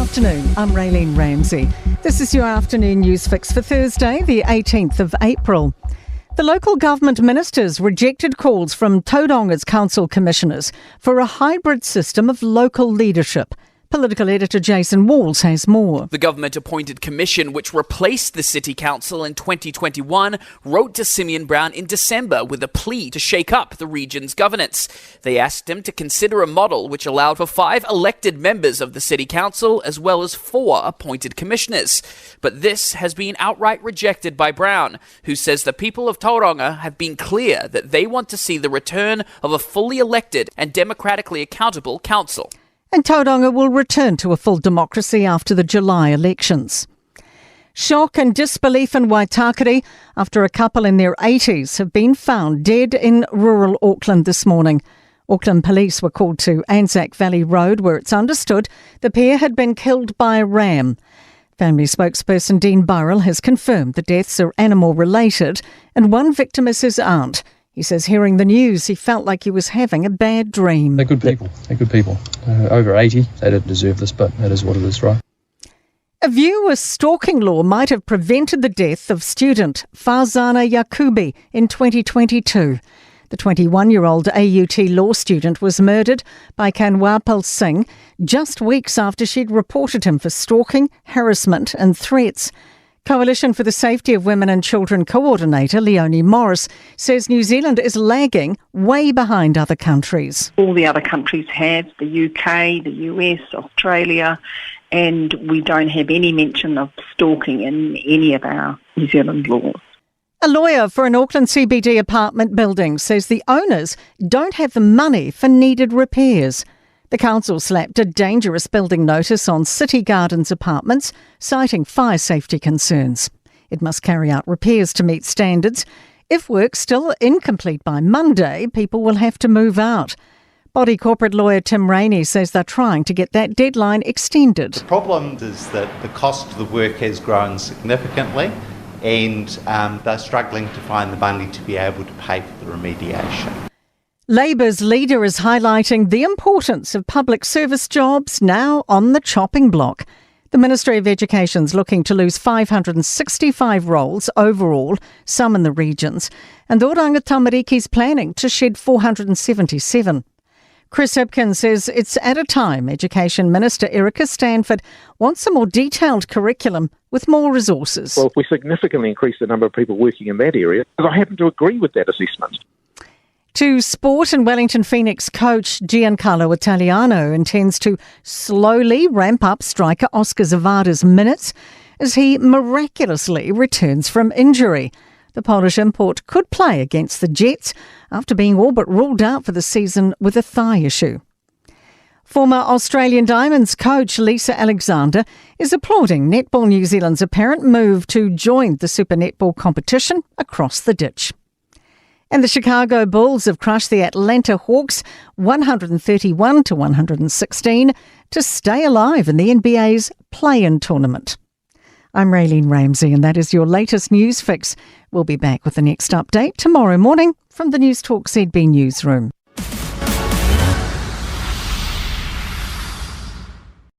afternoon, I'm Raylene Ramsey. This is your afternoon news fix for Thursday, the 18th of April. The local government ministers rejected calls from Tauranga council commissioners for a hybrid system of local leadership. Political editor Jason Walls has more. The government-appointed commission, which replaced the City Council in 2021, wrote to Simeon Brown in December with a plea to shake up the region's governance. They asked him to consider a model which allowed for 5 elected members of the City Council as well as 4 appointed commissioners. But this has been outright rejected by Brown, who says the people of Tauranga have been clear that they want to see the return of a fully elected and democratically accountable council. And Tauranga will return to a full democracy after the July elections. Shock and disbelief in Waitakere after a couple in their 80s have been found dead in rural Auckland this morning. Auckland police were called to Anzac Valley Road, where it's understood the pair had been killed by a ram. Family spokesperson Dean Burrell has confirmed the deaths are animal-related, and one victim is his aunt. He says hearing the news, he felt like he was having a bad dream. They're good people. Over 80, they don't deserve this, but that is what it is, right? A view a stalking law might have prevented the death of student Farzana Yakubi in 2022. The 21-year-old AUT law student was murdered by Kanwapal Singh just weeks after she'd reported him for stalking, harassment and threats. Coalition for the Safety of Women and Children coordinator Leonie Morris says New Zealand is lagging way behind other countries. All the other countries have, the UK, the US, Australia, and we don't have any mention of stalking in any of our New Zealand laws. A lawyer for an Auckland CBD apartment building says the owners don't have the money for needed repairs. The council slapped a dangerous building notice on City Gardens apartments, citing fire safety concerns. It must carry out repairs to meet standards. If work's still incomplete by Monday, people will have to move out. Body corporate lawyer Tim Rainey says they're trying to get that deadline extended. The problem is that the cost of the work has grown significantly, and they're struggling to find the money to be able to pay for the remediation. Labour's leader is highlighting the importance of public service jobs now on the chopping block. The Ministry of Education's looking to lose 565 roles overall, some in the regions, and the Oranga Tamariki's planning to shed 477. Chris Hipkins says it's at a time Education Minister Erica Stanford wants a more detailed curriculum with more resources. Well, if we significantly increase the number of people working in that area, I happen to agree with that assessment. To sport, and Wellington Phoenix coach Giancarlo Italiano intends to slowly ramp up striker Oscar Zavada's minutes as he miraculously returns from injury. The Polish import could play against the Jets after being all but ruled out for the season with a thigh issue. Former Australian Diamonds coach Lisa Alexander is applauding Netball New Zealand's apparent move to join the Super Netball competition across the ditch. And the Chicago Bulls have crushed the Atlanta Hawks 131-116 to stay alive in the NBA's play-in tournament. I'm Raylene Ramsey, and that is your latest news fix. We'll be back with the next update tomorrow morning from the Newstalk ZB newsroom.